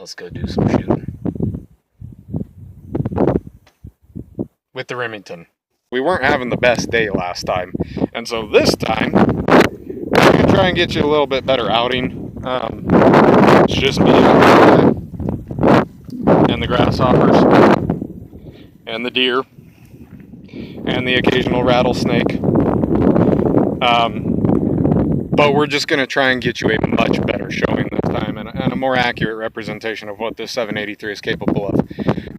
let's go do some shooting with the Remington. We weren't having the best day last time, and so this time we're gonna try and get you a little bit better outing. It's just me and the grasshoppers and the deer and the occasional rattlesnake. But we're just going to try and get you a much better showing this time and a more accurate representation of what this 783 is capable of.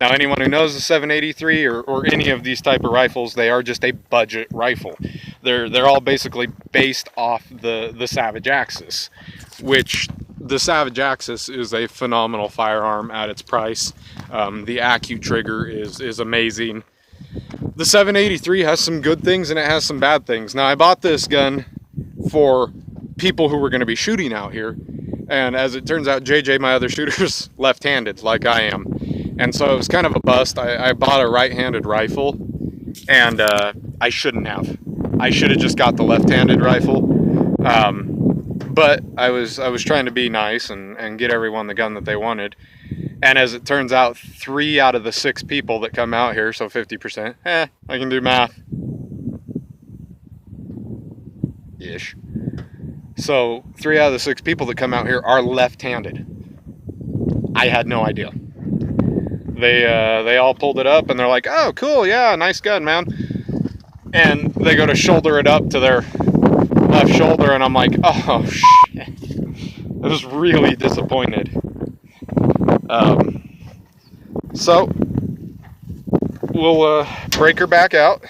Now, anyone who knows the 783 or any of these type of rifles, they are just a budget rifle. They're all basically based off the Savage Axis, which the Savage Axis is a phenomenal firearm at its price. The Accu trigger is amazing. The 783 has some good things and it has some bad things. Now, I bought this gun for people who were going to be shooting out here, and as it turns out, JJ, my other shooter's left-handed like I am, and so it was kind of a bust. I bought a right-handed rifle, and I shouldn't have. I should have just got the left-handed rifle, but I was trying to be nice and get everyone the gun that they wanted. And as it turns out, 3 out of the 6 people that come out here, so 50%, I can do math. Ish. So 3 out of the 6 people that come out here are left-handed. I had no idea. They all pulled it up and they're like, oh, cool, yeah, nice gun, man. And they go to shoulder it up to their left shoulder, and I'm like, oh, shit. I was really disappointed. So we'll break her back out.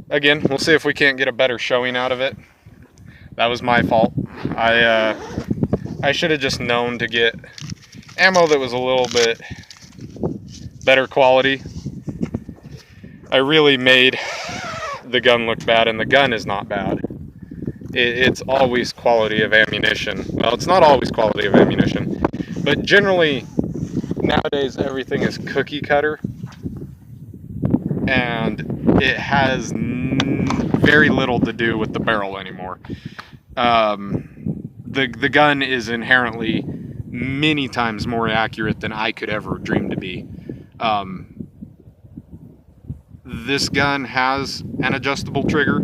Again, we'll see if we can't get a better showing out of it. That was my fault. I should have just known to get ammo that was a little bit better quality. I really made the gun look bad, and the gun is not bad. It's always quality of ammunition. Well, it's not always quality of ammunition, but generally nowadays everything is cookie cutter, and it has very little to do with the barrel anymore. The gun is inherently many times more accurate than I could ever dream to be. This gun has an adjustable trigger.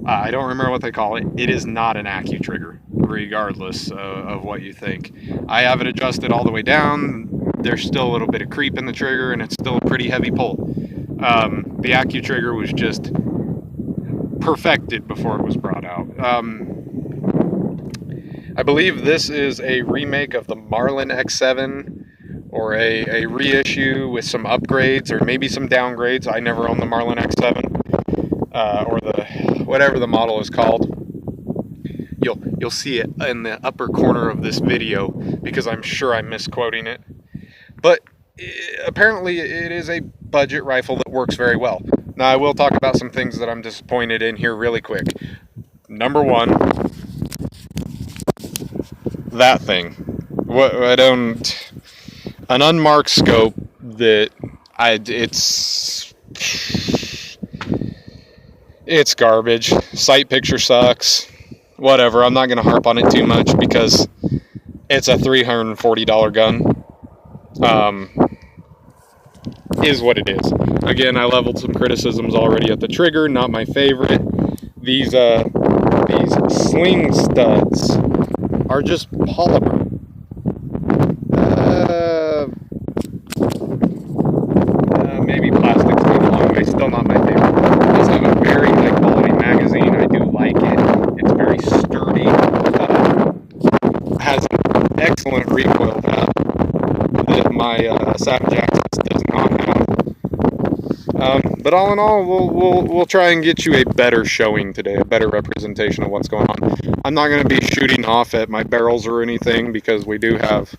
I don't remember what they call it. It is not an Accu trigger, regardless of what you think. I have it adjusted all the way down. There's still a little bit of creep in the trigger, and it's still a pretty heavy pull. The Accu trigger was just perfected before it was brought out. I believe this is a remake of the Marlin X7, or a reissue with some upgrades or maybe some downgrades. I never owned the Marlin X7, or the whatever the model is called. You'll see it in the upper corner of this video because I'm sure I'm misquoting it. But apparently it is a budget rifle that works very well. Now, I will talk about some things that I'm disappointed in here really quick. Number one, that thing. An unmarked scope that it's garbage. Sight picture sucks. Whatever, I'm not going to harp on it too much because it's a $340 gun. Is what it is. Again, I leveled some criticisms already at the trigger, not my favorite. These sling studs are just polymer. Maybe plastic's going a long way, still not my favorite. It does have a very high quality magazine. I do like it. It's very sturdy. Has an excellent recoil pad that my Savage Axis does not have. But all in all, we'll try and get you a better showing today, a better representation of what's going on. I'm not going to be shooting off at my barrels or anything because we do have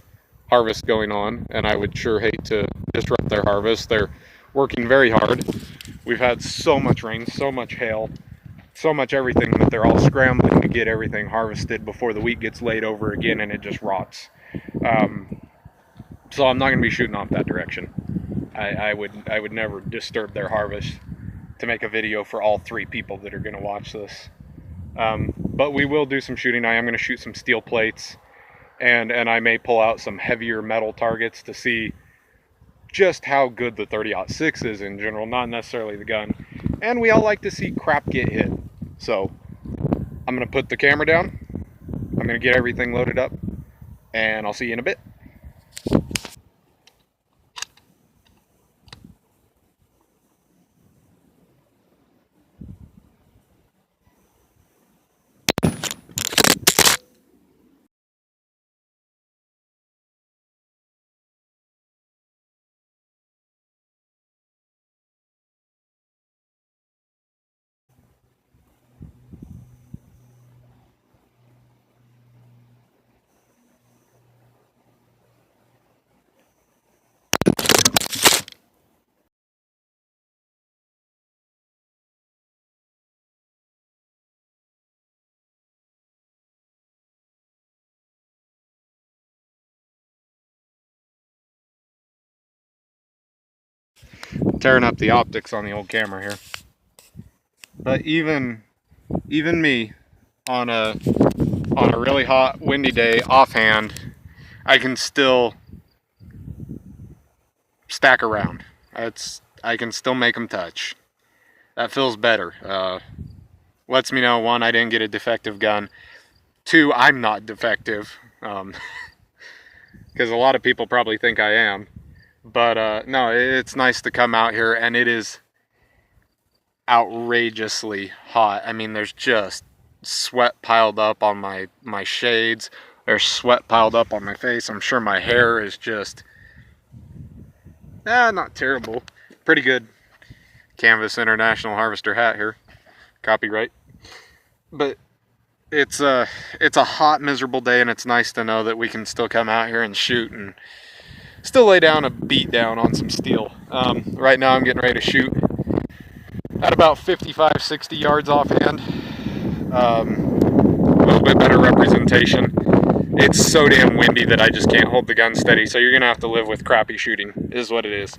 harvest going on, and I would sure hate to disrupt their harvest. They're working very hard. We've had so much rain, so much hail, so much everything that they're all scrambling to get everything harvested before the wheat gets laid over again and it just rots. So I'm not going to be shooting off that direction. I would never disturb their harvest to make a video for all 3 people that are going to watch this. But we will do some shooting. I am going to shoot some steel plates and I may pull out some heavier metal targets to see just how good the 30-06 is in general, not necessarily the gun. And we all like to see crap get hit. So I'm going to put the camera down. I'm going to get everything loaded up, and I'll see you in a bit. Tearing up the optics on the old camera here. But even me on a really hot, windy day offhand, I can still stack around. I can still make them touch. That feels better. Lets me know, one, I didn't get a defective gun. Two, I'm not defective. Because a lot of people probably think I am. But no, it's nice to come out here, and it is outrageously hot. I mean, there's just sweat piled up on my shades. There's sweat piled up on my face. I'm sure my hair is just, not terrible. Pretty good. Canvas International Harvester hat here. Copyright. But it's a hot, miserable day, and it's nice to know that we can still come out here and shoot and still lay down a beat down on some steel. Right now I'm getting ready to shoot at about 55, 60 yards offhand. A little bit better representation. It's so damn windy that I just can't hold the gun steady, so you're going to have to live with crappy shooting, is what it is.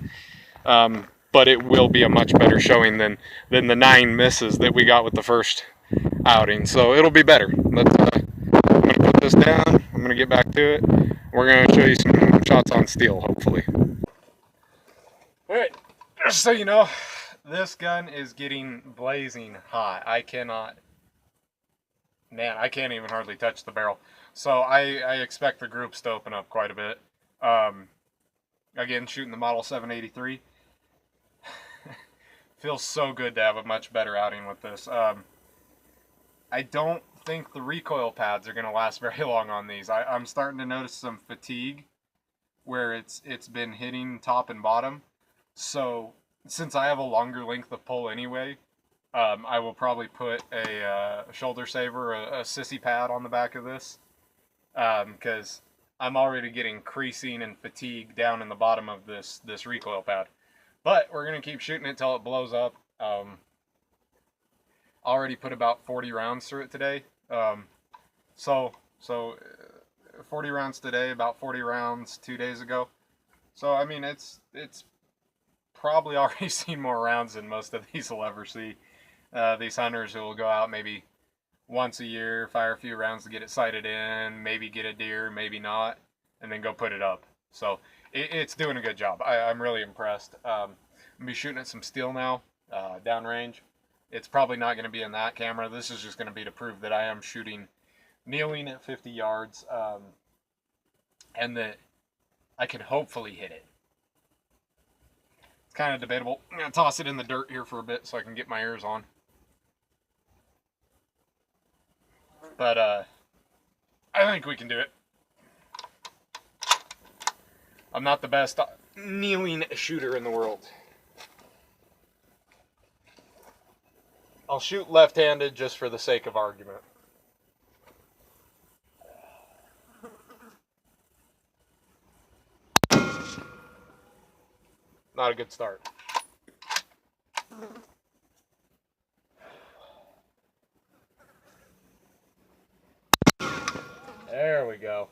But it will be a much better showing than the 9 misses that we got with the first outing, so it'll be better. I'm going to put this down, I'm going to get back to it. We're going to show you some shots on steel, hopefully. Alright, just so you know, this gun is getting blazing hot. I can't even hardly touch the barrel. So I expect the groups to open up quite a bit. Again, shooting the Model 783. Feels so good to have a much better outing with this. I don't think the recoil pads are going to last very long on these. I'm starting to notice some fatigue where it's been hitting top and bottom. So since I have a longer length of pull anyway, I will probably put a shoulder saver, a sissy pad on the back of this, because I'm already getting creasing and fatigue down in the bottom of this recoil pad. But we're going to keep shooting it till it blows up. Already put about 40 rounds through it today. So 40 rounds today, about 40 rounds 2 days ago. So I mean, it's probably already seen more rounds than most of these will ever see. These hunters who will go out maybe once a year, fire a few rounds to get it sighted in, maybe get a deer, maybe not, and then go put it up. So it's doing a good job. I'm really impressed. I'm going to be shooting at some steel now, downrange. It's probably not going to be in that camera. This is just going to be to prove that I am shooting kneeling at 50 yards, and that I can hopefully hit it. It's kind of debatable. I'm going to toss it in the dirt here for a bit so I can get my ears on. But I think we can do it. I'm not the best kneeling shooter in the world. I'll shoot left-handed just for the sake of argument. Not a good start. There we go.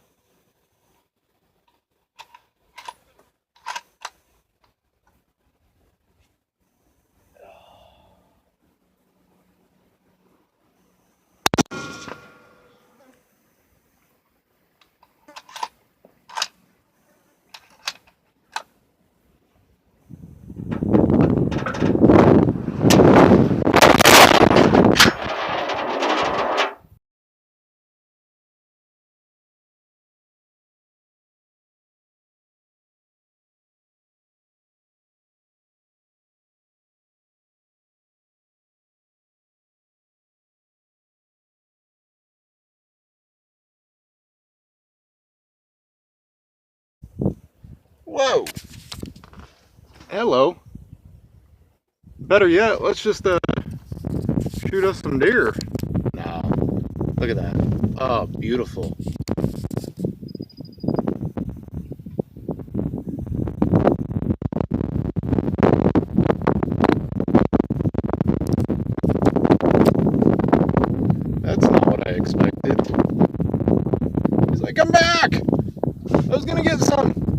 Whoa! Hello. Better yet, let's just shoot us some deer. Now, look at that. Oh, beautiful. That's not what I expected. He's like, come back! I was gonna get some.